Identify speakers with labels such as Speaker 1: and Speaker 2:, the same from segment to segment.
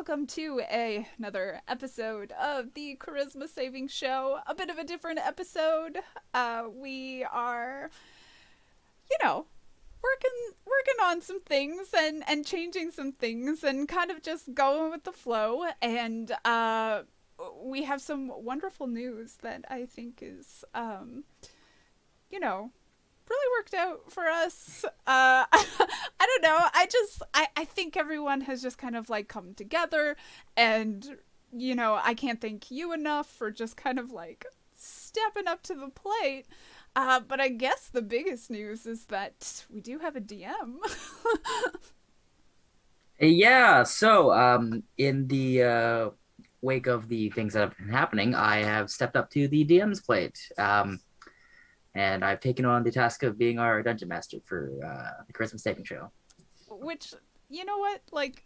Speaker 1: welcome to another episode of the Charisma Saving Show. A bit of a different episode. We are, you know, working on some things and changing some things and kind of just going with the flow. And we have some wonderful news that I think is, you know, really worked out for us. I don't know. I think everyone has just kind of like come together, and I can't thank you enough for just kind of like stepping up to the plate. But I guess the biggest news is that we do have a DM.
Speaker 2: Yeah, in the wake of the things that have been happening, I have stepped up to the DM's plate. And I've taken on the task of being our dungeon master for the Christmas Saving Show.
Speaker 1: Which, you know what, like,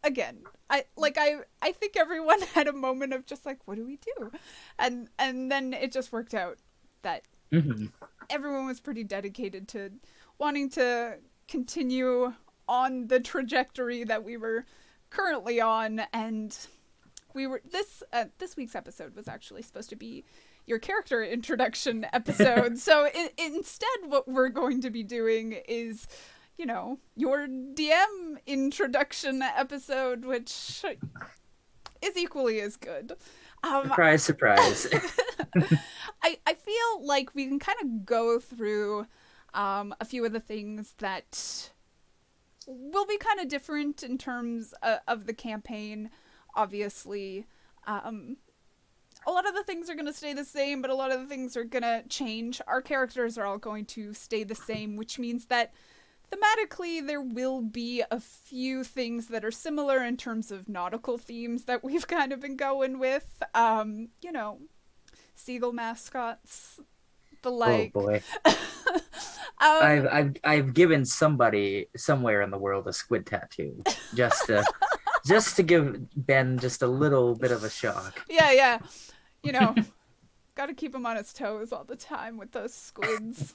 Speaker 1: again, I think everyone had a moment of just like, what do we do? And then it just worked out that
Speaker 2: Mm-hmm.
Speaker 1: everyone was pretty dedicated to wanting to continue on the trajectory that we were currently on. And we were this week's episode was actually supposed to be your character introduction episode. So instead, what we're going to be doing is, your DM introduction episode, which is equally as good.
Speaker 2: Surprise, surprise.
Speaker 1: I feel like we can kind of go through a few of the things that will be kind of different in terms of the campaign. Obviously, a lot of the things are going to stay the same, but a lot of the things are going to change. Our characters are all going to stay the same, which means that thematically there will be a few things that are similar in terms of nautical themes that we've kind of been going with. Seagull mascots, the
Speaker 2: Oh
Speaker 1: like.
Speaker 2: boy.
Speaker 1: um,
Speaker 2: I've given somebody somewhere in the world a squid tattoo just to just to give Ben just a little bit of a shock.
Speaker 1: yeah. You know, got to keep him on his toes all the time with those squids.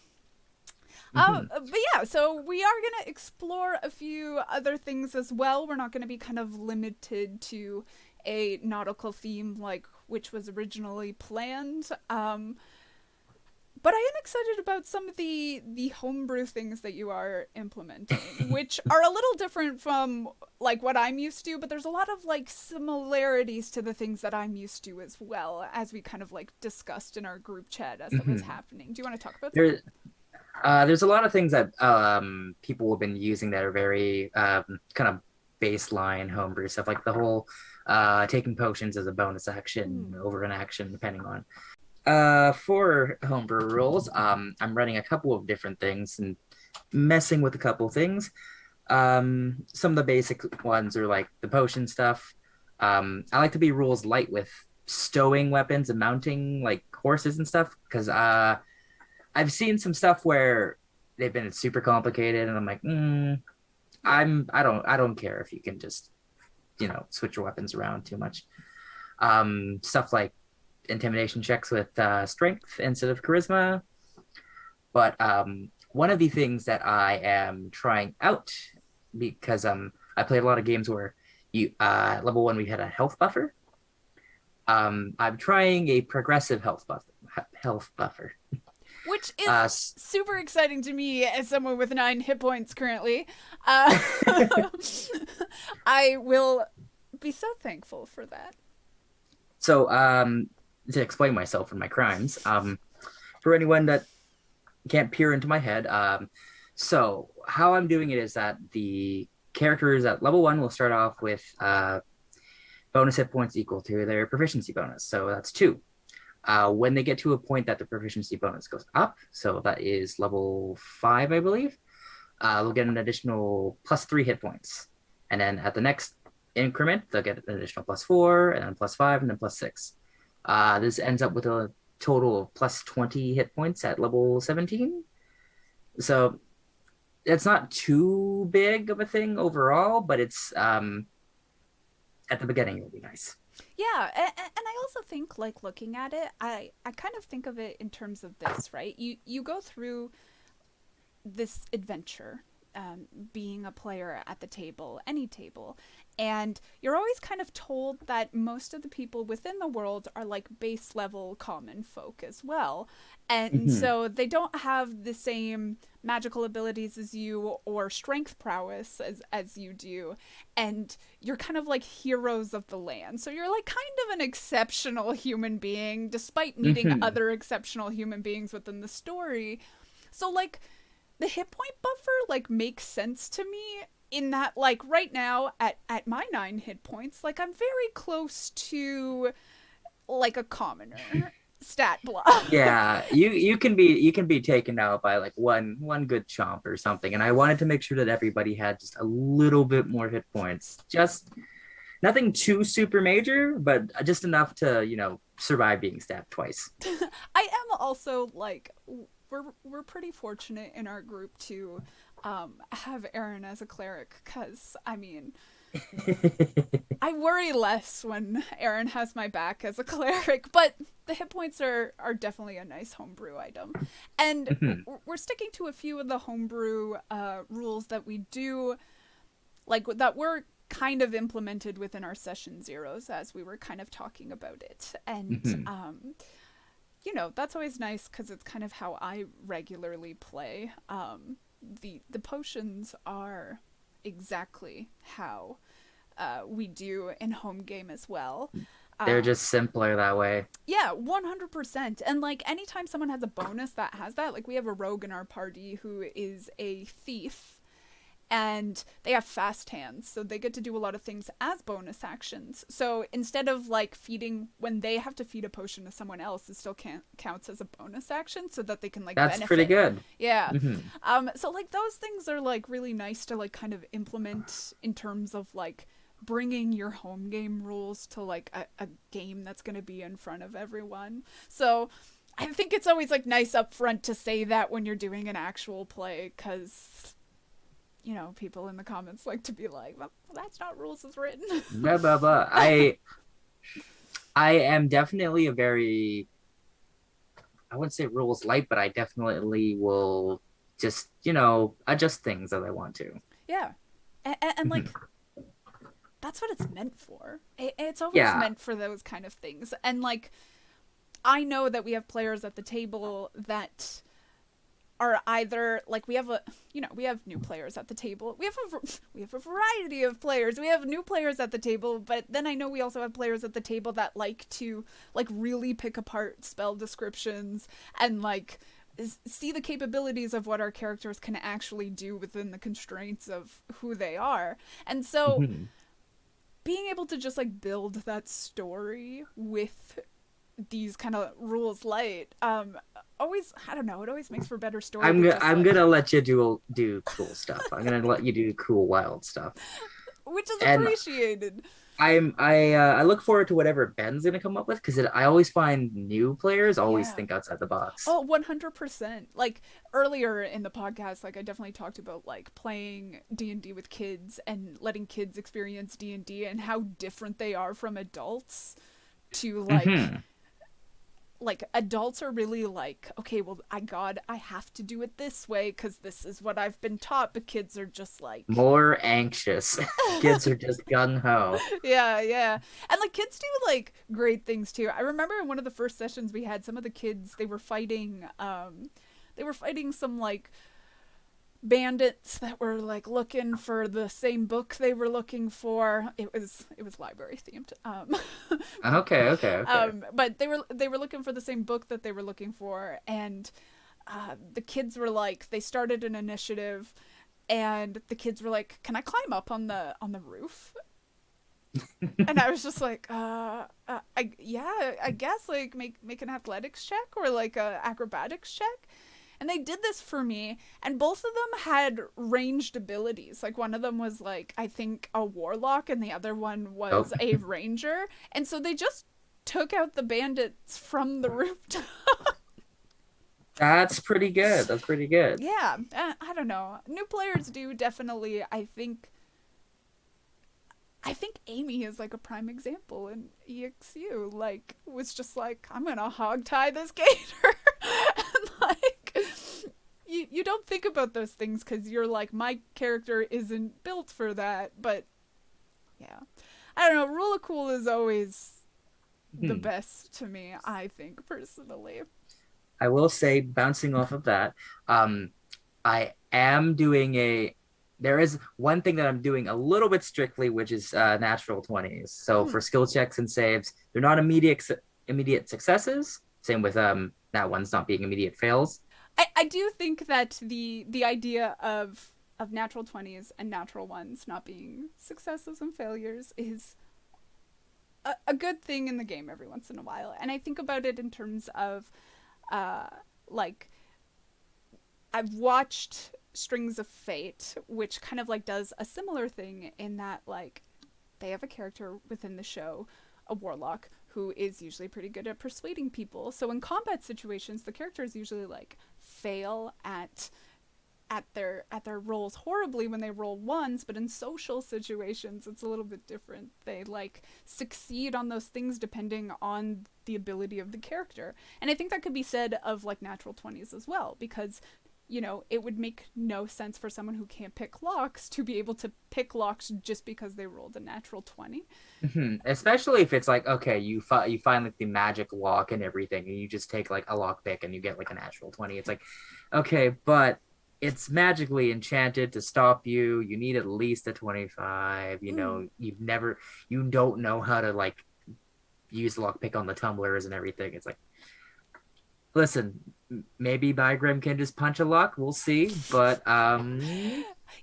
Speaker 2: Mhm.
Speaker 1: But yeah, so we are going to explore a few other things as well. We're not going to be kind of limited to a nautical theme like which was originally planned. But I am excited about some of the homebrew things that you are implementing, which are a little different from like what I'm used to, but there's a lot of like similarities to the things that I'm used to as well, as we kind of like discussed in our group chat as it was
Speaker 2: Mhm.
Speaker 1: happening. Do you want to talk about some?
Speaker 2: There, there's a lot of things that people have been using that are very kind of baseline homebrew stuff, like the whole taking potions as a bonus action
Speaker 1: Mm.
Speaker 2: over an action, depending on. For homebrew rules, I'm running a couple of different things and messing with a couple things. Some of the basic ones are like the potion stuff. I like to be rules light with stowing weapons and mounting like horses and stuff because I've seen some stuff where they've been super complicated, and I'm like,
Speaker 1: Yeah.
Speaker 2: I don't care if you can just switch your weapons around too much. Stuff like intimidation checks with strength instead of charisma. But one of the things that I am trying out because I played a lot of games where you level one we had a health buffer. I'm trying a progressive health buffer.
Speaker 1: Which is
Speaker 2: Uh,
Speaker 1: super exciting to me as someone with 9 hit points currently. Uh, I will be so thankful for that.
Speaker 2: so to explain myself and my crimes, for anyone that can't peer into my head, so how I'm doing it is that the characters at level one will start off with bonus hit points equal to their proficiency bonus. So that's two. When they get to a point that the proficiency bonus goes up, so that is level five, I believe, they'll get an additional plus three hit points. And then at the next increment, they'll get an additional plus four, and then plus five, and then plus six. This ends up with a total of plus 20 hit points at level 17. So it's not too big of a thing overall, but it's at the beginning, it'll be nice.
Speaker 1: Yeah, and I also think like looking at it, I kind of think of it in terms of this, right? You go through this adventure being a player at the table, any table. And you're always kind of told that most of the people within the world are like base level common folk as well. And
Speaker 2: Hmm.
Speaker 1: so they don't have the same magical abilities as you or strength prowess as you do. And you're kind of like heroes of the land. So you're like kind of an exceptional human being despite meeting
Speaker 2: Hmm.
Speaker 1: other exceptional human beings within the story. So like the hit point buffer like makes sense to me in that like right now at my 9 hit points, like I'm very close to like a commoner stat block.
Speaker 2: Yeah, you can be taken out by like one good chomp or something. And I wanted to make sure that everybody had just a little bit more hit points. Just nothing too super major, but just enough to, survive being stabbed twice.
Speaker 1: I am also like we're pretty fortunate in our group to have Aaron as a cleric because I mean I worry less when Aaron has my back as a cleric, but the hit points are definitely a nice homebrew item. And
Speaker 2: Mhm.
Speaker 1: we're sticking to a few of the homebrew rules that we do, like that were kind of implemented within our session zeros as we were kind of talking about it. And,
Speaker 2: Mhm.
Speaker 1: that's always nice because it's kind of how I regularly play. The potions are exactly how we do in home game as well.
Speaker 2: They're
Speaker 1: Um,
Speaker 2: just simpler that way.
Speaker 1: yeah, 100%. And like anytime someone has a bonus that has that, like we have a rogue in our party who is a thief and they have fast hands, so they get to do a lot of things as bonus actions. So instead of like feeding when they have to feed a potion to someone else, it still counts as a bonus action so that they can like
Speaker 2: That's pretty
Speaker 1: benefit.
Speaker 2: good.
Speaker 1: Yeah.
Speaker 2: Hmm.
Speaker 1: So like those things are like really nice to like kind of implement in terms of like bringing your home game rules to like a game that's going to be in front of everyone. So I think it's always like nice up front to say that when you're doing an actual play because people in the comments like to be like, well, that's not rules as written.
Speaker 2: Blah blah blah. I am definitely a very, I wouldn't say rules light, but I definitely will just, adjust things as I want to.
Speaker 1: Yeah. And
Speaker 2: Mhm.
Speaker 1: like, that's what it's meant for. It's always
Speaker 2: Yeah.
Speaker 1: meant for those kind of things. And like, I know that we have players at the table that are either like we have new players at the table. We have a variety of players. We have new players at the table, but then I know we also have players at the table that like to like really pick apart spell descriptions and like see the capabilities of what our characters can actually do within the constraints of who they are. And so
Speaker 2: Mhm.
Speaker 1: being able to just like build that story with these kind of rules light always, I don't know, it always makes for better story
Speaker 2: I'm
Speaker 1: than
Speaker 2: gonna
Speaker 1: just
Speaker 2: I'm
Speaker 1: like,
Speaker 2: gonna let you do cool stuff. I'm gonna let you do cool wild stuff.
Speaker 1: which is
Speaker 2: And
Speaker 1: appreciated.
Speaker 2: I look forward to whatever Ben's gonna come up with because I always find new players always
Speaker 1: Yeah.
Speaker 2: think outside the box.
Speaker 1: Oh, 100%. Like earlier in the podcast, like I definitely talked about like playing D&D with kids and letting kids experience D&D and how different they are from adults to
Speaker 2: Hmm.
Speaker 1: like adults are really like, okay, well I have to do it this way cuz this is what I've been taught, but kids are just like
Speaker 2: More anxious. Kids are just gung ho.
Speaker 1: yeah, yeah. And like kids do like great things too. I remember in one of the first sessions we had some of the kids they were fighting some like bandits that were like looking for the same book they were looking for. It was library themed.
Speaker 2: Okay, okay, okay.
Speaker 1: But they were looking for the same book that they were looking for and the kids were like they started an initiative and the kids were like, "Can I climb up on the roof?" And I was just like, yeah, I guess like make an athletics check or like a acrobatics check. And they did this for me, and both of them had ranged abilities. Like one of them was like I think a warlock, and the other one
Speaker 2: Oh,
Speaker 1: was a ranger. And so they just took out the bandits from the rooftop.
Speaker 2: that's pretty good. That's pretty good.
Speaker 1: Yeah, I don't know. New players do definitely. I think Amy is like a prime example in EXU. Like, was just like, I'm gonna hog tie this gator, and like, you you don't think about those things because you're like, my character isn't built for that. But yeah, I don't know. Rule of cool is always the
Speaker 2: Hmm.
Speaker 1: best to me, I think, personally.
Speaker 2: I will say, bouncing off of that, um, I am doing a. There is one thing that I'm doing a little bit strictly, which is natural 20s. So
Speaker 1: Mm.
Speaker 2: for skill checks and saves, they're not immediate successes. Same with that one's not being immediate fails.
Speaker 1: I do think that the idea of natural 20s and natural ones not being successes and failures is a good thing in the game every once in a while. And I think about it in terms of uh, like I've watched Strings of Fate, which kind of like does a similar thing in that like they have a character within the show, a warlock, who is usually pretty good at persuading people. So in combat situations, the characters usually like fail at their rolls horribly when they roll ones, but in social situations it's a little bit different. They like succeed on those things depending on the ability of the character. And I think that could be said of like natural 20s as well, because it would make no sense for someone who can't pick locks to be able to pick locks just because they rolled a natural 20.
Speaker 2: Especially if it's like, okay, you find like the magic lock and everything, and you just take like a lock pick and you get like a natural 20. It's like, okay, but it's magically enchanted to stop you. You need at least a 25.
Speaker 1: Mm.
Speaker 2: You don't know how to like use lock pick on the tumblers and everything. It's like, listen, maybe Bygrim can just punch a lock. We'll see. But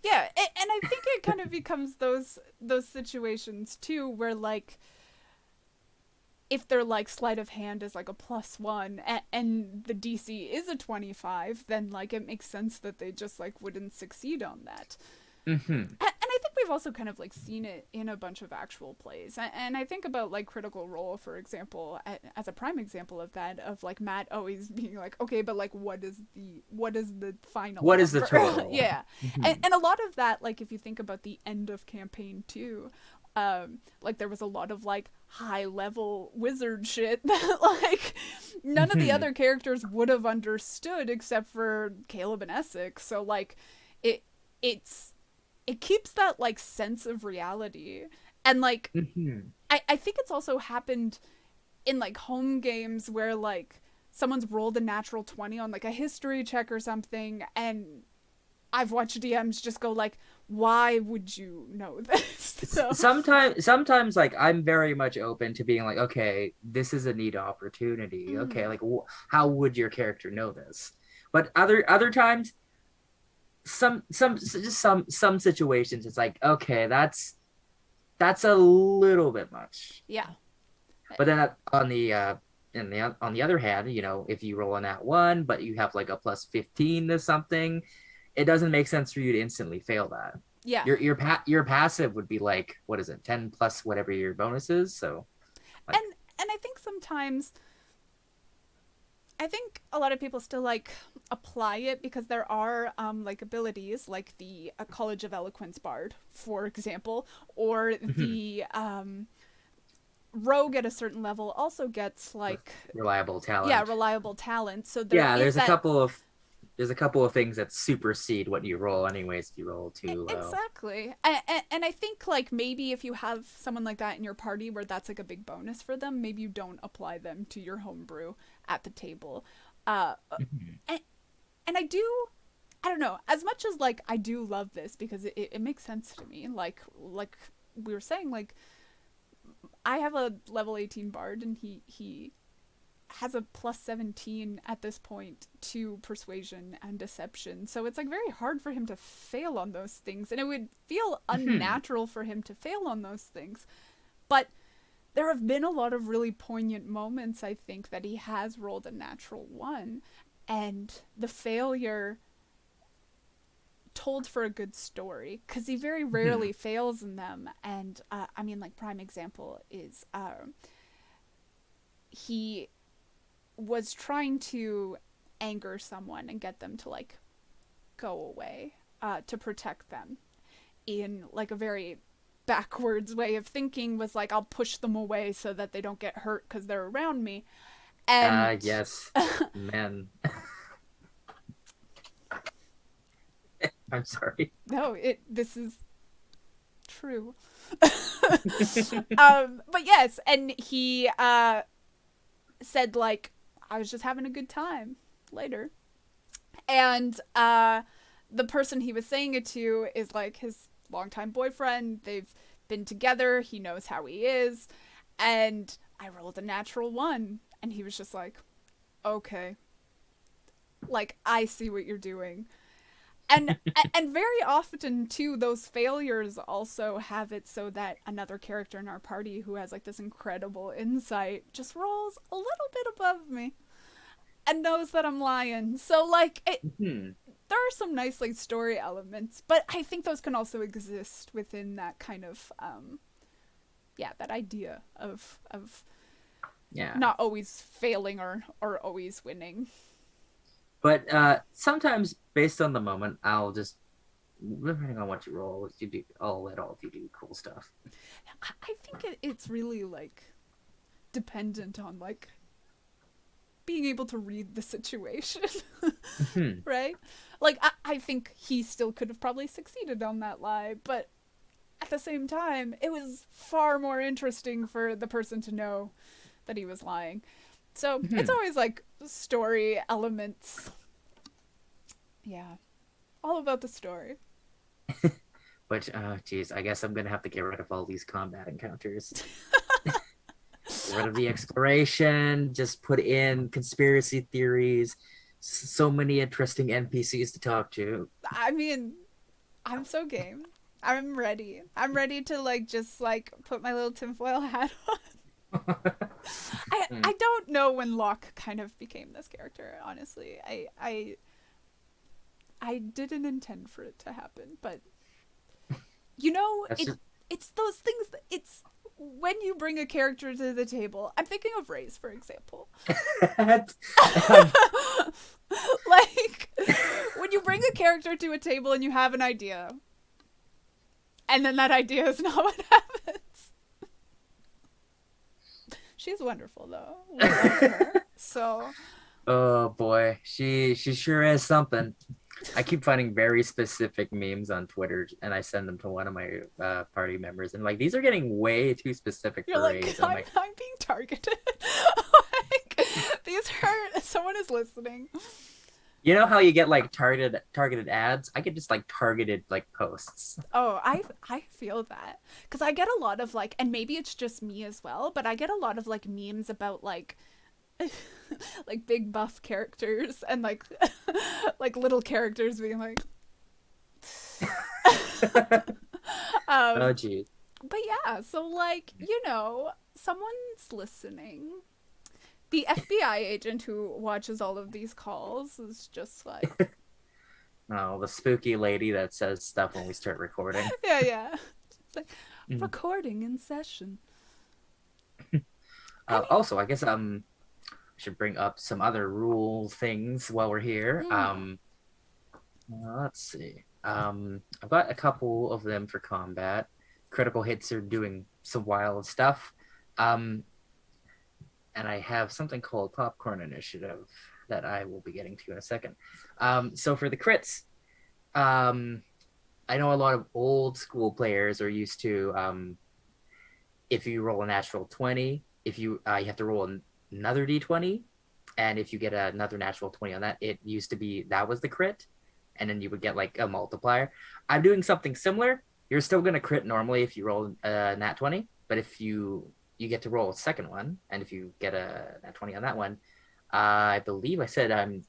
Speaker 1: Yeah, and I think it kind of becomes those situations too where like if their like sleight of hand is like a +1 and the DC is a 25, then like it makes sense that they just like wouldn't succeed on that.
Speaker 2: mhm.
Speaker 1: And I think we've also kind of like seen it in a bunch of actual plays. And I think about like Critical Role, for example, as a prime example of that, of like Matt always being like, okay, but like what is the final
Speaker 2: What is the
Speaker 1: number?
Speaker 2: total?
Speaker 1: Yeah. And,
Speaker 2: Mhm.
Speaker 1: and a lot of that, like if you think about the end of campaign 2, like there was a lot of like high level wizard shit that like none of the
Speaker 2: Mhm.
Speaker 1: other characters would have understood except for Caleb and Essex. So like it it's it keeps that like sense of reality. And like
Speaker 2: Mhm.
Speaker 1: I think it's also happened in like home games where like someone's rolled a natural 20 on like a history check or something, and I've watched DMs just go like, why would you know this? So
Speaker 2: Sometimes like I'm very much open to being like, okay, this is a neat opportunity. Okay,
Speaker 1: mm,
Speaker 2: like how would your character know this? But other times, some situations, it's like, okay, that's a little bit much.
Speaker 1: yeah.
Speaker 2: But then on the other hand, if you roll on that one, but you have like a +15 to something, it doesn't make sense for you to instantly fail that.
Speaker 1: Yeah.
Speaker 2: Your passive would be like, what is it, 10 plus whatever your bonus is. So like,
Speaker 1: And I think sometimes I think a lot of people still like apply it because there are like abilities like the College of Eloquence Bard, for example, or the rogue at a certain level also gets like
Speaker 2: reliable
Speaker 1: yeah,
Speaker 2: talent.
Speaker 1: reliable talent. So there
Speaker 2: Yeah,
Speaker 1: is that.
Speaker 2: there's a couple of things that supersede what you roll anyways if you roll too low.
Speaker 1: Exactly. And I think like maybe if you have someone like that in your party where that's like a big bonus for them, maybe you don't apply them to your homebrew at the table. Uh,
Speaker 2: Mhm.
Speaker 1: and, and I don't know, as much as like I do love this because it makes sense to me. Like we were saying, like I have a level 18 bard and he has a +17 at this point to persuasion and deception. So it's like very hard for him to fail on those things. And it would feel
Speaker 2: Mhm.
Speaker 1: unnatural for him to fail on those things. But there have been a lot of really poignant moments, I think, that he has rolled a natural one. And the failure told for a good story because he very rarely
Speaker 2: Mhm.
Speaker 1: fails in them. And I mean, like, prime example is he was trying to anger someone and get them to like go away to protect them in like a very backwards way of thinking, was like I'll push them away so that they don't get hurt because they're around me. And
Speaker 2: Yes. Man. I'm sorry.
Speaker 1: No, this is true. But yes, and he said like I was just having a good time later. And the person he was saying it to is like his longtime boyfriend. They've been together. He knows how he is. And I rolled a natural one. And he was just like, okay. Like, I see what you're doing. And and very often too, those failures also have it so that another character in our party who has like this incredible insight just rolls a little bit above me and knows that I'm lying. So like
Speaker 2: Hmm.
Speaker 1: there are some nice like story elements, but I think those can also exist within that kind of yeah, that idea of
Speaker 2: Yeah.
Speaker 1: not always failing or always winning.
Speaker 2: But sometimes, based on the moment, I'll just, depending on what you roll, you do, I'll let all of you do cool stuff.
Speaker 1: I think it's really like dependent on like being able to read the situation.
Speaker 2: Hmm.
Speaker 1: Right? Like I think he still could have probably succeeded on that lie, but at the same time, it was far more interesting for the person to know that he was lying. So it's
Speaker 2: Hmm.
Speaker 1: always like story elements. Yeah. All about the story.
Speaker 2: But, geez, I guess I'm gonna have to get rid of all these combat encounters. Get rid of the exploration, just put in conspiracy theories, so many interesting NPCs to talk to.
Speaker 1: I mean, I'm so game. I'm ready. I'm ready to like just like put my little tinfoil hat on.
Speaker 2: Hmm.
Speaker 1: I don't know when Locke kind of became this character, honestly. I didn't intend for it to happen, but you know,
Speaker 2: That's just
Speaker 1: it's those things that it's when you bring a character to the table. I'm thinking of Ray's, for example.
Speaker 2: I'm
Speaker 1: Like when you bring a character to a table and you have an idea, and then that idea is not what happens. She's wonderful though. We love her. So
Speaker 2: Oh boy, she sure is something. I keep finding very specific memes on Twitter, and I send them to one of my party members, and like these are getting way too specific
Speaker 1: you're
Speaker 2: for
Speaker 1: like,
Speaker 2: Rays. I'm like,
Speaker 1: I'm being targeted. Like these hurt. Someone is listening.
Speaker 2: you know how you get like targeted ads? I get just like targeted like posts.
Speaker 1: Oh, I feel that because I get a lot of like, and maybe it's just me as well, but I get a lot of like memes about like like big buff characters and like like little characters being like
Speaker 2: Oh
Speaker 1: um
Speaker 2: geez.
Speaker 1: but yeah, so like you know someone's listening. The FBI agent who watches all of these calls is just like
Speaker 2: Oh, the spooky lady that says stuff when we start recording.
Speaker 1: yeah, yeah, it's like
Speaker 2: Mhm.
Speaker 1: recording in session.
Speaker 2: Also, I guess should bring up some other rule things while we're here.
Speaker 1: Mm,
Speaker 2: Let's see. I've got a couple of them for combat. Critical hits are doing some wild stuff. Um, and I have something called Popcorn Initiative that I will be getting to in a second. So for the crits, um, I know a lot of old school players are used to if you roll a natural 20, if you have to roll another d20, and if you get another natural 20 on that, it used to be that was the crit, and then you would get like a multiplier. I'm doing something similar. You're still going to crit normally if you roll a nat 20, but if you get to roll a second one, and if you get a nat 20 on that one, I believe I said I'm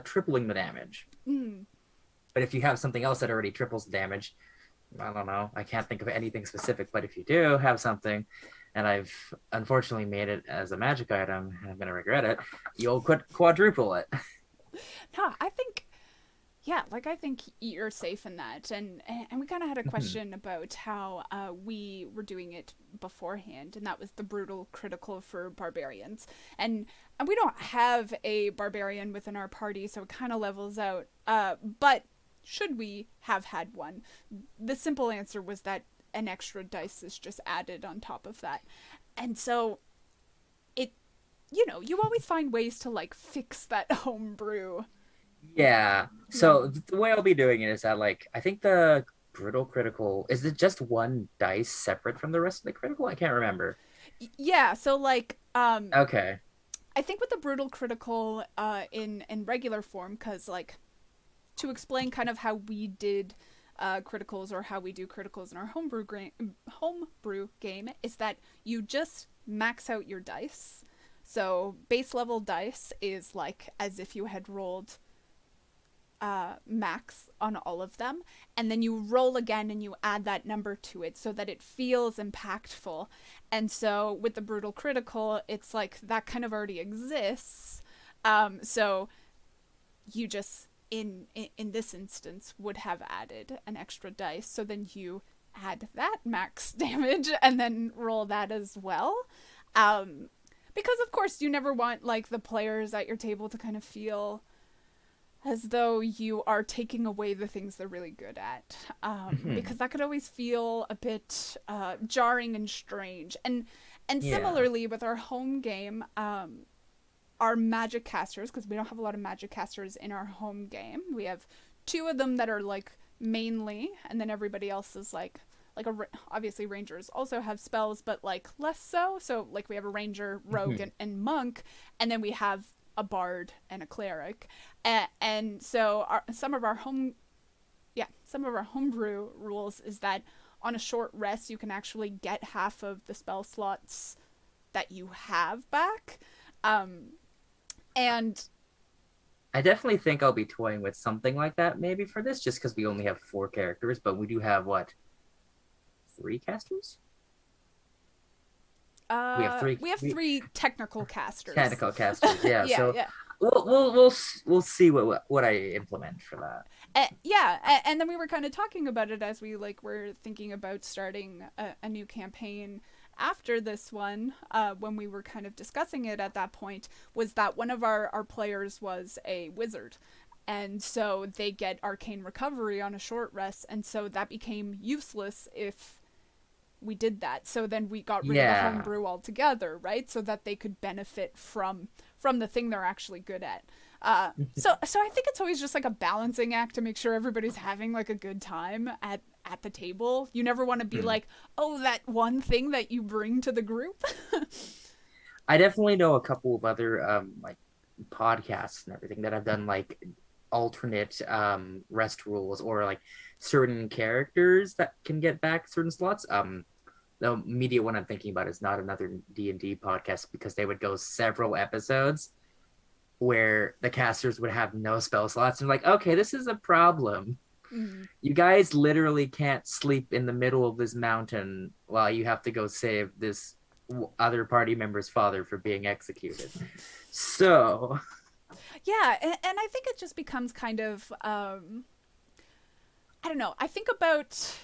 Speaker 2: tripling the damage.
Speaker 1: mm.
Speaker 2: But if you have something else that already triples the damage, I don't know. I can't think of anything specific, but if you do have something, and I've unfortunately made it as a magic item, and I'm gonna regret it, you'll quadruple it.
Speaker 1: No, I think yeah, like I think you're safe in that, and we kind of had a question about how we were doing it beforehand, and that was the brutal critical for barbarians, and we don't have a barbarian within our party, so it kind of levels out. But should we have had one, the simple answer was that an extra dice is just added on top of that, and so it, you know, you always find ways to like fix that homebrew
Speaker 2: Yeah. So
Speaker 1: Mm.
Speaker 2: the way I'll be doing it is that like I think the brutal critical is it just one dice separate from the rest of the critical? I can't remember.
Speaker 1: Yeah, so like
Speaker 2: Okay.
Speaker 1: I think with the brutal critical in regular form, cuz like to explain kind of how we did criticals or how we do criticals in our homebrew game is that you just max out your dice. So base level dice is like as if you had rolled max on all of them, and then you roll again and you add that number to it so that it feels impactful. And so with the brutal critical, it's like that kind of already exists. So you just in this instance would have added an extra dice, so then you add that max damage and then roll that as well. Um, because of course you never want like the players at your table to kind of feel as though you are taking away the things they're really good at,
Speaker 2: Mhm.
Speaker 1: because that could always feel a bit jarring and strange. And
Speaker 2: Yeah.
Speaker 1: similarly with our home game, our magic casters, because we don't have a lot of magic casters in our home game. We have two of them that are like mainly, and then everybody else is obviously rangers also have spells, but like less so. So like we have a ranger, rogue,
Speaker 2: Mhm.
Speaker 1: and monk, and then we have a bard and a cleric, and so some of our homebrew rules is that on a short rest you can actually get half of the spell slots that you have back. Um, and
Speaker 2: I definitely think I'll be toying with something like that maybe for this, just because we only have four characters, but we do have what, three casters? We have three
Speaker 1: we have
Speaker 2: we,
Speaker 1: three technical casters.
Speaker 2: technical casters, yeah.
Speaker 1: Yeah,
Speaker 2: So
Speaker 1: yeah.
Speaker 2: we'll see what I implement for that.
Speaker 1: Yeah, and then we were kind of talking about it as we like were thinking about starting a new campaign after this one. When we were kind of discussing it at that point, was that one of our players was a wizard, and so they get arcane recovery on a short rest, and so that became useless if we did that. So then we got rid of the
Speaker 2: Yeah.
Speaker 1: homebrew altogether, right? So that they could benefit from the thing they're actually good at. So I think it's always just like a balancing act to make sure everybody's having like a good time at the table. You never want to be
Speaker 2: Hmm.
Speaker 1: like, oh, that one thing that you bring to the group.
Speaker 2: I definitely know a couple of other like podcasts and everything that have done like alternate rest rules or like certain characters that can get back certain slots. The immediate one I'm thinking about is not another D&D podcast because they would go several episodes where the casters would have no spell slots and like, okay, this is a problem.
Speaker 1: Mm.
Speaker 2: You guys literally can't sleep in the middle of this mountain while you have to go save this other party member's father for being executed. So,
Speaker 1: Yeah, and I think it just becomes kind of I don't know. I think about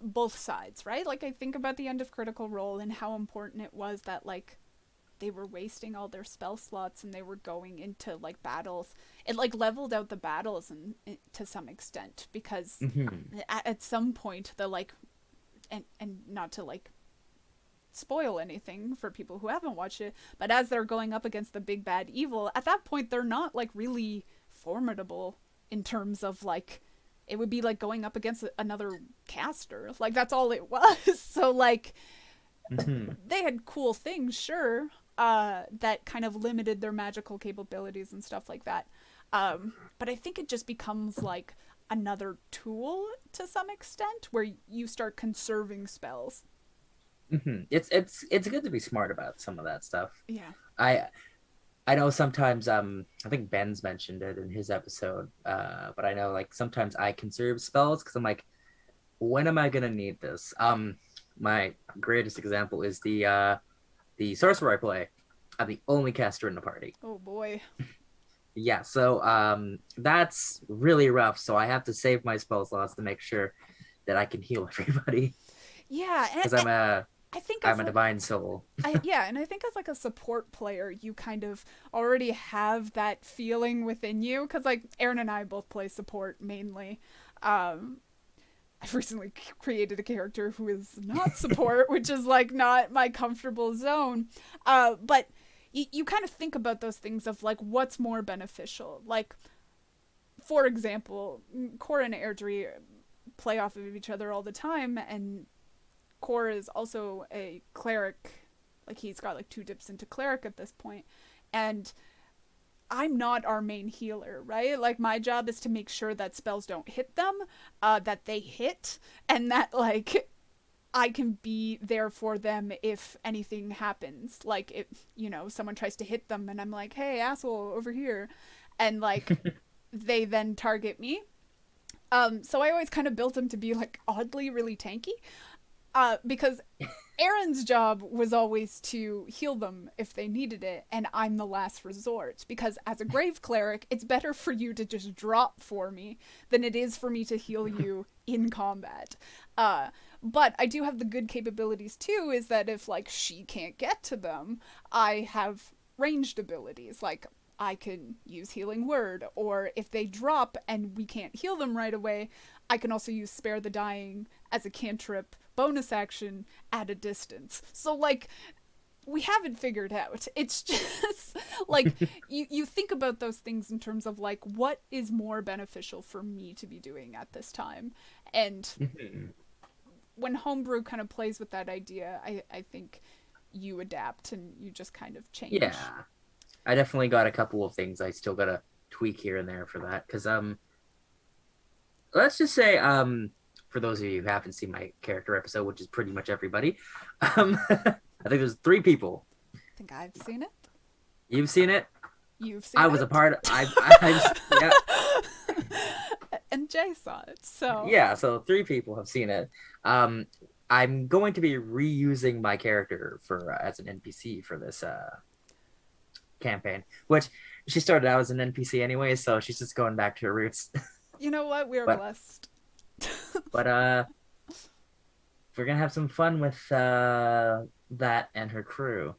Speaker 1: both sides, right? Like I think about the end of Critical Role and how important it was that like they were wasting all their spell slots and they were going into like battles. It like leveled out the battles and to some extent because
Speaker 2: mhm.
Speaker 1: at some point the like and not to like spoil anything for people who haven't watched it, but as they're going up against the big bad evil, at that point they're not like really formidable in terms of like it would be like going up against another caster. Like that's all it was. So like
Speaker 2: Mhm.
Speaker 1: they had cool things, sure, that kind of limited their magical capabilities and stuff like that. But I think it just becomes like another tool to some extent where you start conserving spells.
Speaker 2: Mhm. It's good to be smart about some of that stuff.
Speaker 1: Yeah.
Speaker 2: I I know sometimes I think Ben's mentioned it in his episode, but I know like sometimes I conserve spells because I'm like, when am I gonna need this? My greatest example is the sorcerer I play. I'm the only caster in the party.
Speaker 1: Oh boy.
Speaker 2: Yeah, so that's really rough. So I have to save my spell slots to make sure that I can heal everybody
Speaker 1: Yeah,
Speaker 2: because
Speaker 1: I think
Speaker 2: I'm
Speaker 1: as
Speaker 2: a
Speaker 1: like
Speaker 2: divine soul.
Speaker 1: and I think as like a support player, you kind of already have that feeling within you because like Aaron and I both play support mainly. Um, I've recently created a character who is not support, which is like not my comfortable zone. But you kind of think about those things of like what's more beneficial. Like for example, Cora and Airdrie play off of each other all the time, and Cora is also a cleric. Like, he's got like 2 dips into cleric at this point, and I'm not our main healer, right? Like, my job is to make sure that spells don't hit them, that they hit, and that, like, I can be there for them if anything happens. Like, if, someone tries to hit them and I'm like, hey, asshole, over here. And, like, they then target me. So I always kind of built them to be, like, oddly really tanky. Because Aaron's job was always to heal them if they needed it, and I'm the last resort. Because as a Grave Cleric, it's better for you to just drop for me than it is for me to heal you in combat. But I do have the good capabilities too, is that if, like, she can't get to them, I have ranged abilities. Like, I can use Healing Word, or if they drop and we can't heal them right away, I can also use Spare the Dying as a cantrip bonus action at a distance. So, like, we haven't figured out. It's just like you think about those things in terms of, like, what is more beneficial for me to be doing at this time. And when Homebrew kind of plays with that idea, I think you adapt and you just kind of change.
Speaker 2: Yeah, I definitely got a couple of things I still gotta tweak here and there for that. Because let's just say for those of you who haven't seen my character episode, which is pretty much everybody, I think there's 3 people.
Speaker 1: I think I've seen it.
Speaker 2: You've seen it.
Speaker 1: You've seen it.
Speaker 2: I was a part of. Yeah.
Speaker 1: And Jay saw it. So
Speaker 2: Yeah, so 3 people have seen it. I'm going to be reusing my character for as an NPC for this campaign, which she started out as an NPC anyway, so she's just going back to her roots.
Speaker 1: You know what? We are blessed.
Speaker 2: But we're gonna have some fun with that and her crew.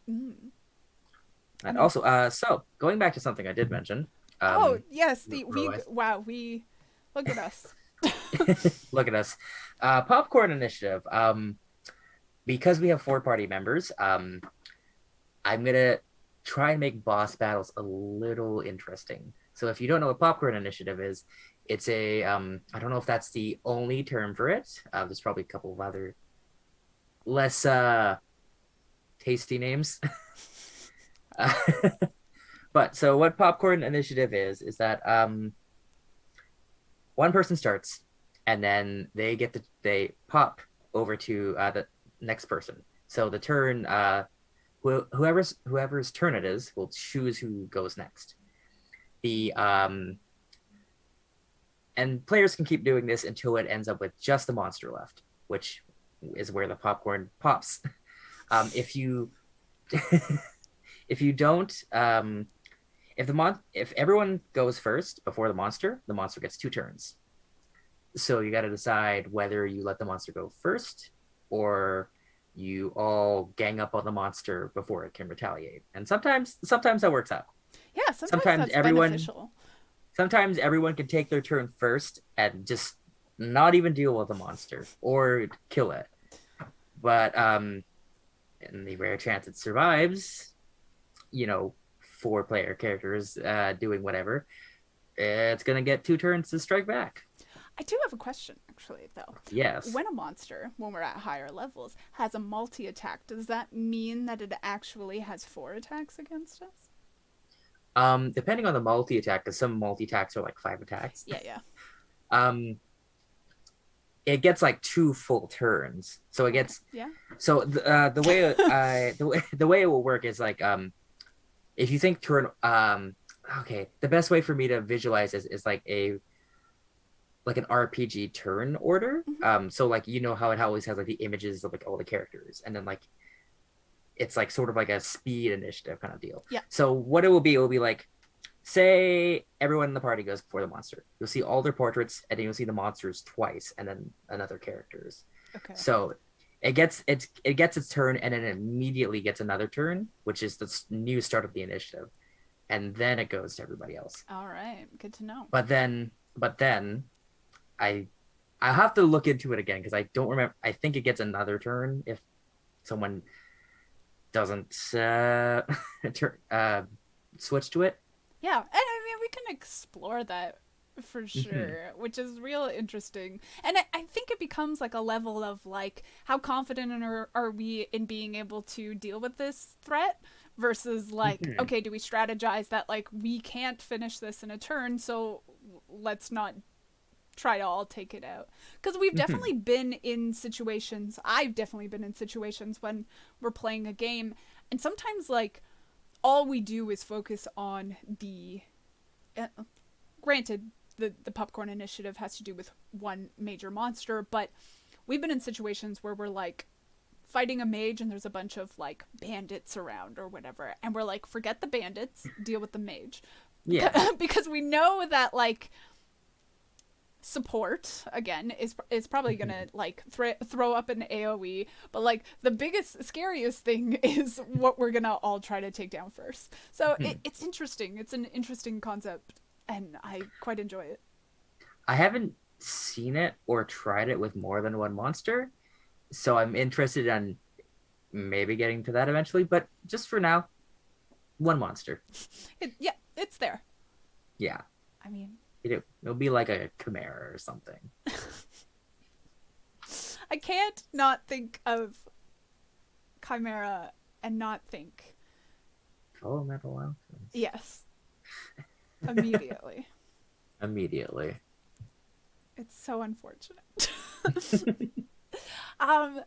Speaker 2: And also, so going back to something I did mention.
Speaker 1: Oh yes, we look at us.
Speaker 2: Look at us. Popcorn Initiative. Because we have 4 party members, I'm gonna try and make boss battles a little interesting. So if you don't know what Popcorn Initiative is, it's a I don't know if that's the only term for it. There's probably a couple of other less tasty names. But so what Popcorn Initiative is that one person starts, and then they pop over to the next person. So the turn whoever's turn it is will choose who goes next. And players can keep doing this until it ends up with just the monster left, which is where the popcorn pops. If you if you don't if everyone goes first before the monster gets 2 turns. So you got to decide whether you let the monster go first or you all gang up on the monster before it can retaliate. And sometimes that works out.
Speaker 1: Yeah, sometimes that's beneficial.
Speaker 2: Sometimes everyone can take their turn first and just not even deal with the monster or kill it. But in the rare chance it survives, 4-player characters doing whatever, it's going to get 2 turns to strike back.
Speaker 1: I do have a question, actually, though.
Speaker 2: Yes.
Speaker 1: When a monster, when we're at higher levels, has a multi-attack, does that mean that it actually has 4 attacks against us?
Speaker 2: Depending on the multi-attack, because some multi-attacks are like 5 attacks.
Speaker 1: Yeah.
Speaker 2: It gets like 2 full turns. So it gets...
Speaker 1: Yeah.
Speaker 2: So the way it will work is like... if you think turn... okay, the best way for me to visualize is like an RPG turn order. So like how it always has like the images of like all the characters, and then like it's like sort of like a speed initiative kind of deal.
Speaker 1: Yeah.
Speaker 2: So what it will be like, say everyone in the party goes before the monster. You'll see all their portraits, and then you'll see the monsters twice, and then another characters.
Speaker 1: Okay.
Speaker 2: So it gets its turn, and then it immediately gets another turn, which is the new start of the initiative, and then it goes to everybody else.
Speaker 1: All right, good to know.
Speaker 2: But then I have to look into it again because I don't remember. I think it gets another turn if someone doesn't switch to it.
Speaker 1: Yeah, and I mean we can explore that For
Speaker 2: Hmm.
Speaker 1: sure, which is real interesting. And I think it becomes like a level of like, how confident are we in being able to deal with this threat versus like,
Speaker 2: Hmm.
Speaker 1: okay, do we strategize that like we can't finish this in a turn, so let's not try to all take it out? Because we've
Speaker 2: Hmm.
Speaker 1: definitely been in situations, I've definitely been in situations when we're playing a game, and sometimes like all we do is focus on the uh, granted, the popcorn initiative has to do with one major monster, but we've been in situations where we're like fighting a mage and there's a bunch of like bandits around or whatever, and we're like, forget the bandits, deal with the mage.
Speaker 2: Yeah.
Speaker 1: Because we know that like support again is probably gonna
Speaker 2: Hmm.
Speaker 1: like throw up an AoE, but like the biggest scariest thing is what we're gonna all try to take down first. So
Speaker 2: Hmm.
Speaker 1: it's interesting. It's an interesting concept, and I quite enjoy it.
Speaker 2: I haven't seen it or tried it with more than one monster, so I'm interested in maybe getting to that eventually. But just for now, one monster.
Speaker 1: Yeah, it's there.
Speaker 2: Yeah,
Speaker 1: I mean,
Speaker 2: it'll be like a chimera or something.
Speaker 1: I can't not think of Chimera and not think
Speaker 2: Oh, metal mountains.
Speaker 1: yes immediately.
Speaker 2: Immediately.
Speaker 1: It's so unfortunate. um,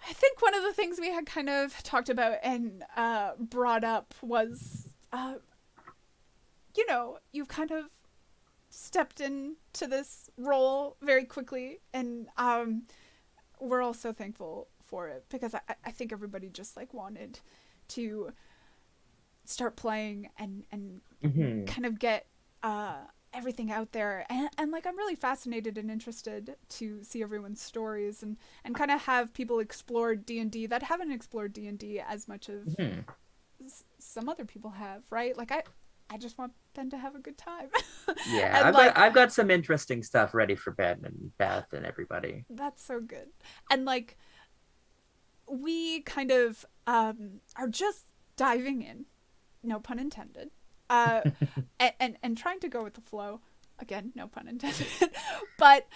Speaker 1: I think one of the things we had kind of talked about and brought up was, you've kind of stepped into this role very quickly, and we're all so thankful for it because I think everybody just like wanted to start playing and
Speaker 2: Hmm.
Speaker 1: kind of get uh, everything out there. And like I'm really fascinated and interested to see everyone's stories and kind of have people explore D&D that haven't explored D&D as much as
Speaker 2: Hmm.
Speaker 1: some other people have, right? Like I just want Ben to have a good time.
Speaker 2: Yeah,
Speaker 1: And
Speaker 2: I've got
Speaker 1: like
Speaker 2: I've got some interesting stuff ready for Ben and Beth and everybody.
Speaker 1: that's so good. And like we kind of are just diving in, no pun intended, uh, and trying to go with the flow. Again, no pun intended. But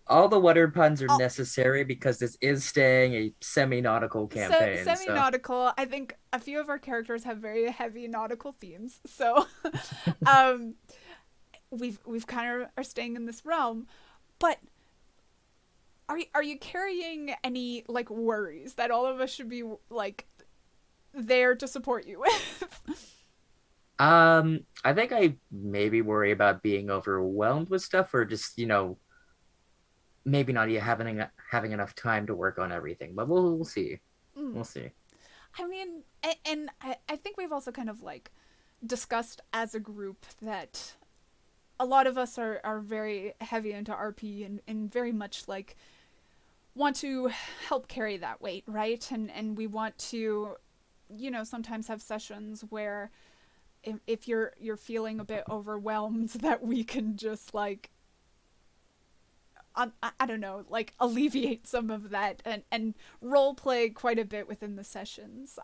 Speaker 2: All the water puns are
Speaker 1: uh,
Speaker 2: necessary because this is staying a semi-nautical
Speaker 1: so
Speaker 2: campaign.
Speaker 1: semi
Speaker 2: So,
Speaker 1: nautical. I think a few of our characters have very heavy nautical themes. So um, we've kind of are staying in this realm. But are you carrying any like worries that all of us should be like there to support you with?
Speaker 2: I think I maybe worry about being overwhelmed with stuff, or just maybe not yet having enough time to work on everything. But we'll see.
Speaker 1: Mm.
Speaker 2: We'll see.
Speaker 1: I mean, and I think we've also kind of like discussed as a group that a lot of us are very heavy into RP and very much like want to help carry that weight, right? And we want to, sometimes have sessions where if you're feeling a bit overwhelmed, that we can just like I don't know, like alleviate some of that and role play quite a bit within the sessions.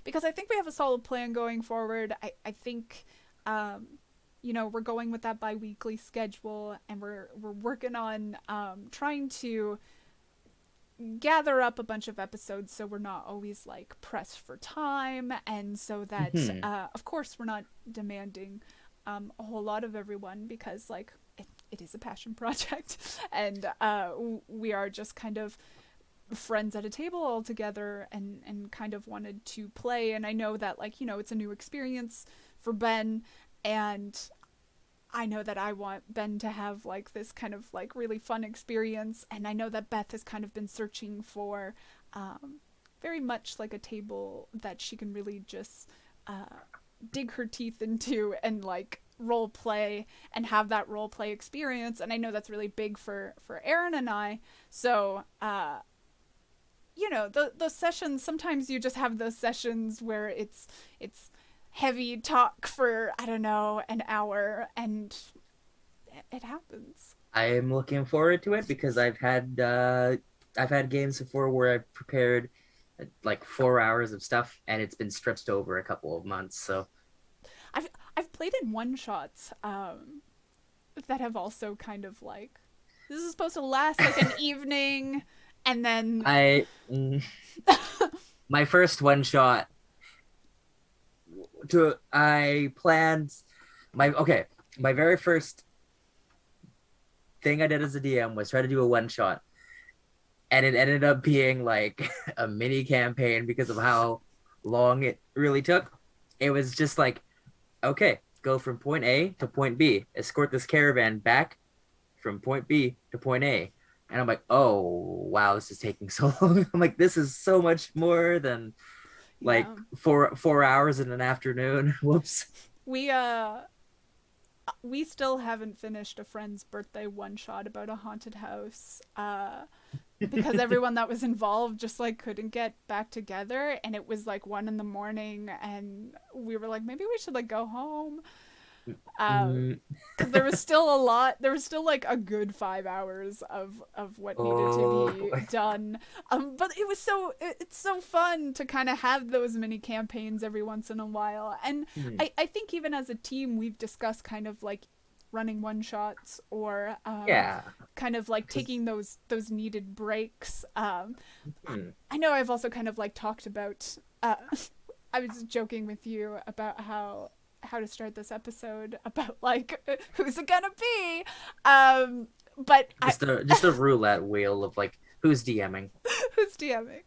Speaker 1: Because I think we have a solid plan going forward. I think, we're going with that bi-weekly schedule, and we're working on trying to gather up a bunch of episodes so we're not always like pressed for time, and so that
Speaker 2: Hmm.
Speaker 1: of course we're not demanding a whole lot of everyone because like it is a passion project and we are just kind of friends at a table all together and kind of wanted to play. And I know that like it's a new experience for Ben, and I know that I want Ben to have like this kind of like really fun experience, and I know that Beth has kind of been searching for very much like a table that she can really just dig her teeth into and like role play and have that role play experience. And I know that's really big for Aaron and I. So those sessions, sometimes you just have those sessions where it's heavy talk for I don't know an hour, and it happens.
Speaker 2: I am looking forward to it because I've had games before where I've prepared like 4 hours of stuff and it's been stretched over a couple of months. So
Speaker 1: I've played in one shots that have also kind of like, this is supposed to last like an evening, and then
Speaker 2: I my first one shot I planned my okay, my very first thing I did as a DM was try to do a one shot, and it ended up being like a mini campaign because of how long it really took. It was just like, okay, go from point A to point B, escort this caravan back from point B to point A. And I'm like, oh wow, this is taking so long. I'm like, this is so much more than like
Speaker 1: yeah,
Speaker 2: 4 hours in an afternoon. Whoops.
Speaker 1: we we still haven't finished a friend's birthday one shot about a haunted house. Because everyone that was involved just like couldn't get back together, and it was like 1 a.m, and we were like, maybe we should like go home,
Speaker 2: Mm,
Speaker 1: because there was still like a good 5 hours of what needed
Speaker 2: oh
Speaker 1: to be
Speaker 2: boy.
Speaker 1: done. But it's so fun to kind of have those mini campaigns every once in a while. And
Speaker 2: Hmm.
Speaker 1: I think even as a team we've discussed kind of like running one shots, or
Speaker 2: Yeah.
Speaker 1: kind of like
Speaker 2: 'Cause-
Speaker 1: taking those needed breaks.
Speaker 2: hmm.
Speaker 1: I know I've also kind of like talked about. I was joking with you about how to start this episode about like who's it gonna be, but
Speaker 2: Just a roulette wheel of like who's DMing.
Speaker 1: who's DMing?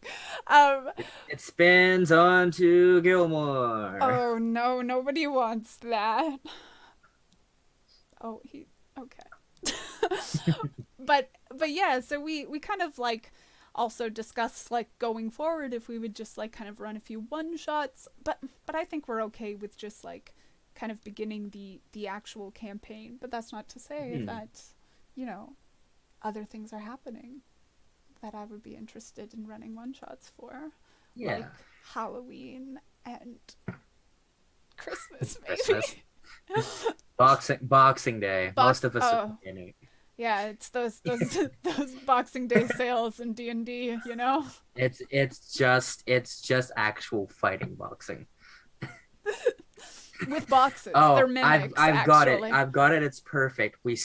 Speaker 1: Um,
Speaker 2: It spins on to Gilmore.
Speaker 1: oh no, nobody wants that. Oh, he okay. But yeah, so we kind of like also discuss like going forward if we would just like kind of run a few one shots, but I think we're okay with just like kind of beginning the actual campaign. But that's not to say
Speaker 2: Hmm.
Speaker 1: that, you know, other things are happening that I would be interested in running one shots for, like
Speaker 2: Yeah.
Speaker 1: Halloween and Christmas maybe.
Speaker 2: Christmas. Boxing Day.
Speaker 1: Box
Speaker 2: Most of us
Speaker 1: oh
Speaker 2: in it.
Speaker 1: yeah, it's those Boxing Day sales in D&D, you know.
Speaker 2: It's just actual fighting boxing.
Speaker 1: With boxes. They're
Speaker 2: Oh, I've
Speaker 1: mimics,
Speaker 2: I've got it.
Speaker 1: actually.
Speaker 2: I've got it. It's perfect. We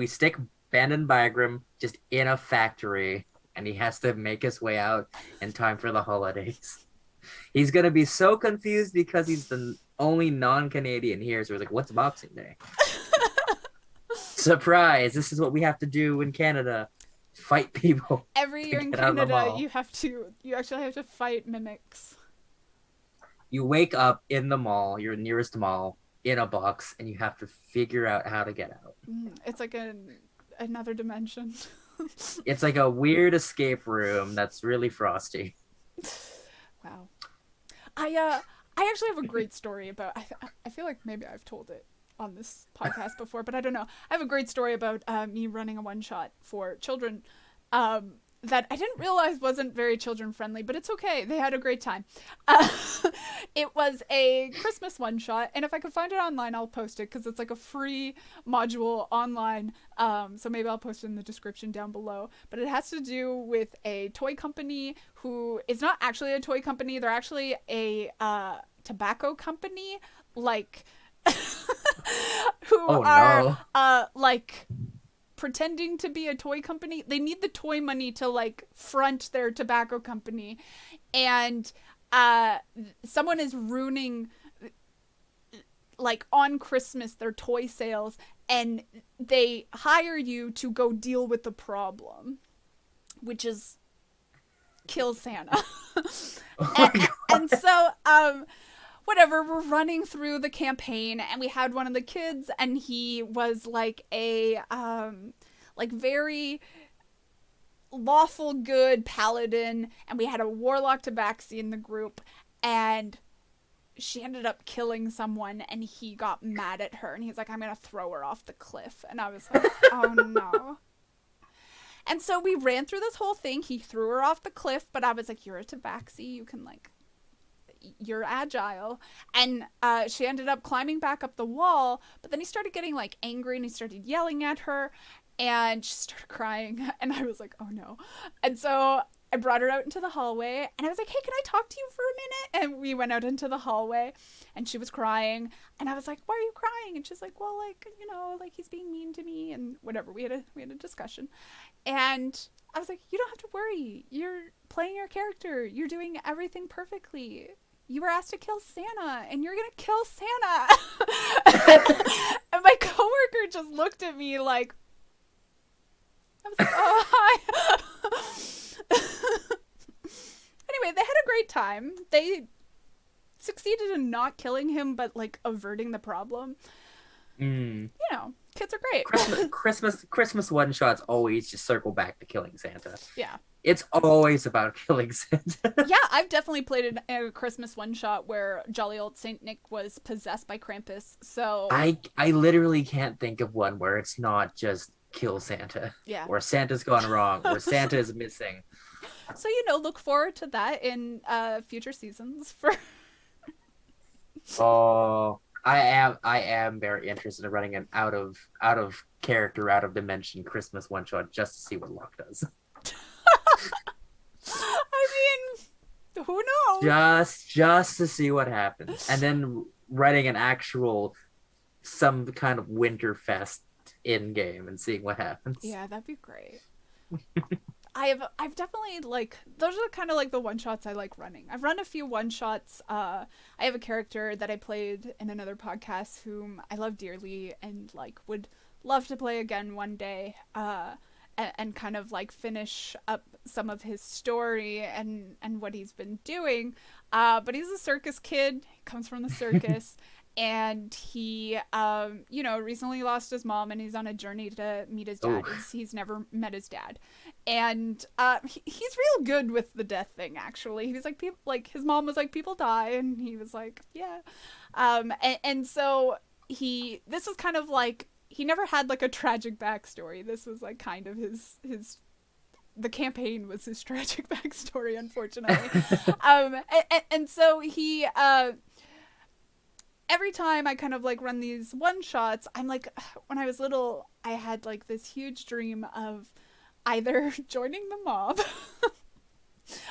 Speaker 2: stick Bandon Bagram just in a factory, and he has to make his way out in time for the holidays. He's gonna be so confused because he's the only non-Canadian here. So he's like, "What's Boxing Day?" Surprise! This is what we have to do in Canada: fight people
Speaker 1: Every
Speaker 2: to
Speaker 1: year in
Speaker 2: get out of the
Speaker 1: Canada,
Speaker 2: mall.
Speaker 1: you actually have to fight mimics.
Speaker 2: You wake up in the mall, your nearest mall, in a box, and you have to figure out how to get out.
Speaker 1: It's like another dimension.
Speaker 2: It's like a weird escape room that's really frosty.
Speaker 1: Wow. I actually have a great story about. I feel like maybe I've told it on this podcast before, but I don't know. I have a great story about me running a one shot for children. That I didn't realize wasn't very children friendly, but it's okay. They had a great time. Uh, it was a Christmas one shot, and if I could find it online, I'll post it because it's like a free module online. So maybe I'll post it in the description down below. But it has to do with a toy company who is not actually a toy company. They're actually a tobacco company, like who
Speaker 2: Oh
Speaker 1: are
Speaker 2: no.
Speaker 1: like pretending to be a toy company. They need the toy money to like front their tobacco company, and someone is ruining like on Christmas their toy sales, and they hire you to go deal with the problem, which is kill Santa.
Speaker 2: Oh my
Speaker 1: and,
Speaker 2: God.
Speaker 1: and so whatever, we're running through the campaign, and we had one of the kids, and he was like a like very lawful good paladin, and we had a warlock tabaxi in the group, and she ended up killing someone, and he got mad at her, and he's like, I'm gonna throw her off the cliff. And I was like, oh no. And so we ran through this whole thing. He threw her off the cliff, but I was like, you're a tabaxi, you can like, you're agile. And she ended up climbing back up the wall, but then he started getting like angry, and he started yelling at her, and she started crying, and I was like, oh no. And so I brought her out into the hallway and I was like, hey, can I talk to you for a minute? And we went out into the hallway and she was crying. And I was like, why are you crying? And she's like, well, like, you know, like he's being mean to me and whatever. We had a discussion. And I was like, you don't have to worry. You're playing your character. You're doing everything perfectly. You were asked to kill Santa and you're going to kill Santa. And my coworker just looked at me like, I was like, oh, hi. Anyway, they had a great time. They succeeded in not killing him, but like averting the problem. You know, kids are great.
Speaker 2: Christmas one shots always just circle back to killing Santa.
Speaker 1: Yeah.
Speaker 2: It's always about killing Santa.
Speaker 1: Yeah, I've definitely played a Christmas one shot where jolly old Saint Nick was possessed by Krampus. So
Speaker 2: I literally can't think of one where it's not just kill Santa.
Speaker 1: Yeah.
Speaker 2: Or Santa's gone wrong, or Santa is missing.
Speaker 1: So, you know, look forward to that in future seasons for
Speaker 2: Oh, I am very interested in running an out of character, out of dimension Christmas one shot just to see what luck does.
Speaker 1: I mean, who knows?
Speaker 2: Just to see what happens. And then writing an actual some kind of Winterfest in game and seeing what happens.
Speaker 1: Yeah, that'd be great. I've definitely like those are kind of like the one shots I like running. I've run a few one shots. I have a character that I played in another podcast whom I love dearly and like would love to play again one day. And kind of like finish up some of his story and what he's been doing. But he's a circus kid. He comes from the circus. And he, you know, recently lost his mom and he's on a journey to meet his dad. He's never met his dad. And he's real good with the death thing, actually. He was like, people, like his mom was like, people die. And he was like, yeah. And so this was kind of like, he never had like a tragic backstory. This was like kind of the campaign was his tragic backstory, unfortunately. And so he, every time I kind of like run these one shots, I'm like, when I was little, I had like this huge dream of either joining the mob.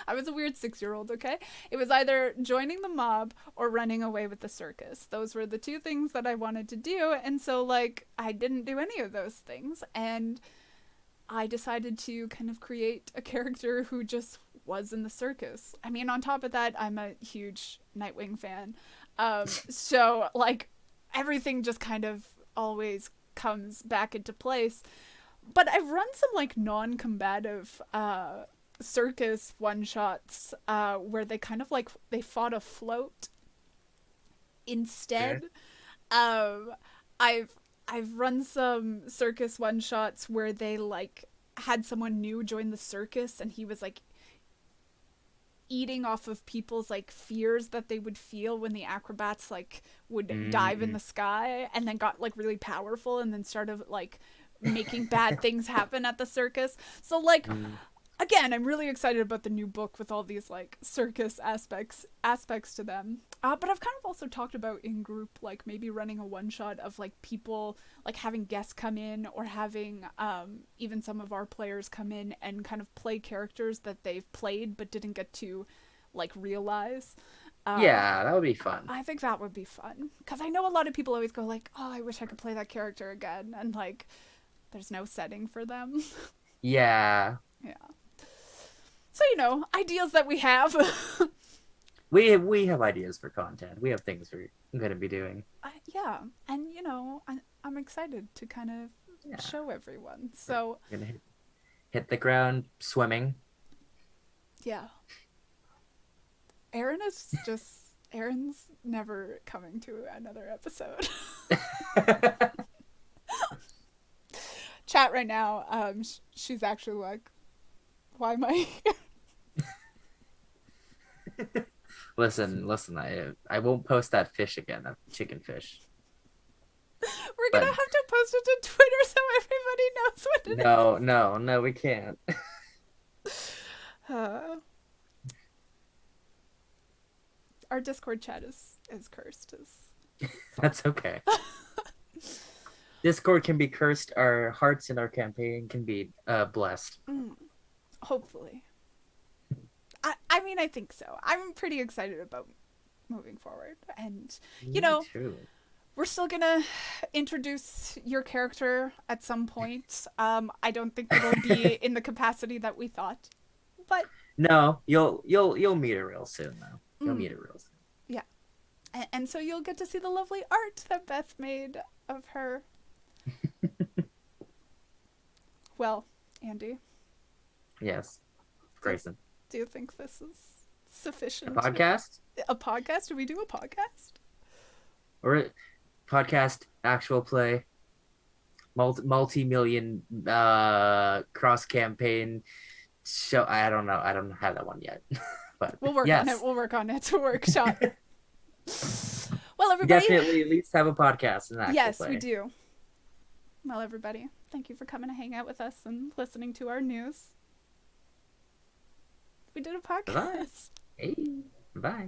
Speaker 1: I was a weird 6-year-old, okay? It was either joining the mob or running away with the circus. Those were the two things that I wanted to do. And so like, I didn't do any of those things. And I decided to kind of create a character who just was in the circus. I mean, on top of that, I'm a huge Nightwing fan. So like everything just kind of always comes back into place. But I've run some like non-combative circus one-shots where they kind of like they fought a float instead. I've run some circus one-shots where they like had someone new join the circus and he was like eating off of people's like fears that they would feel when the acrobats like would dive in the sky, and then got like really powerful and then started like making bad things happen at the circus. So like again, I'm really excited about the new book with all these like circus aspects to them. But I've kind of also talked about in group, like maybe running a one shot of like people like having guests come in or having even some of our players come in and kind of play characters that they've played but didn't get to like realize.
Speaker 2: Yeah, that would be fun.
Speaker 1: I think that would be fun because I know a lot of people always go like, oh, I wish I could play that character again, and like there's no setting for them.
Speaker 2: Yeah.
Speaker 1: Yeah. So, you know, ideas that we have.
Speaker 2: We have ideas for content. We have things we're going to be doing.
Speaker 1: Yeah. And, you know, I'm excited to kind of show everyone. So,
Speaker 2: we're going to hit the ground swimming.
Speaker 1: Yeah. Aaron's never coming to another episode. Chat right now, she's actually like, why am I here?
Speaker 2: Listen, I won't post that fish again, that chicken fish.
Speaker 1: We're gonna have to post it to Twitter so everybody knows what it is.
Speaker 2: No, we can't.
Speaker 1: Our Discord chat is cursed.
Speaker 2: That's okay. Discord can be cursed. Our hearts in our campaign can be blessed.
Speaker 1: Hopefully. I mean, I think so. I'm pretty excited about moving forward. And, you
Speaker 2: Me
Speaker 1: know,
Speaker 2: too.
Speaker 1: we're still gonna introduce your character at some point. I don't think it'll be in the capacity that we thought, but
Speaker 2: No, you'll meet her real soon though. You'll
Speaker 1: mm,
Speaker 2: meet her real soon.
Speaker 1: yeah. And so you'll get to see the lovely art that Beth made of her. Well, Andy,
Speaker 2: Yes,
Speaker 1: do,
Speaker 2: Grayson.
Speaker 1: do you think this is
Speaker 2: A
Speaker 1: sufficient?
Speaker 2: podcast
Speaker 1: A podcast? Do we do a podcast?
Speaker 2: or a podcast actual play multi-million cross campaign show. I don't know. I don't have that one yet, but
Speaker 1: We'll work on it.
Speaker 2: yes,
Speaker 1: We'll work on it. Workshop. Well,
Speaker 2: we
Speaker 1: everybody.
Speaker 2: definitely at least have a podcast and an actual
Speaker 1: Yes, we
Speaker 2: play.
Speaker 1: do. Well, everybody, thank you for coming to hang out with us and listening to our news. We did a
Speaker 2: Bye.
Speaker 1: podcast.
Speaker 2: Hey, bye.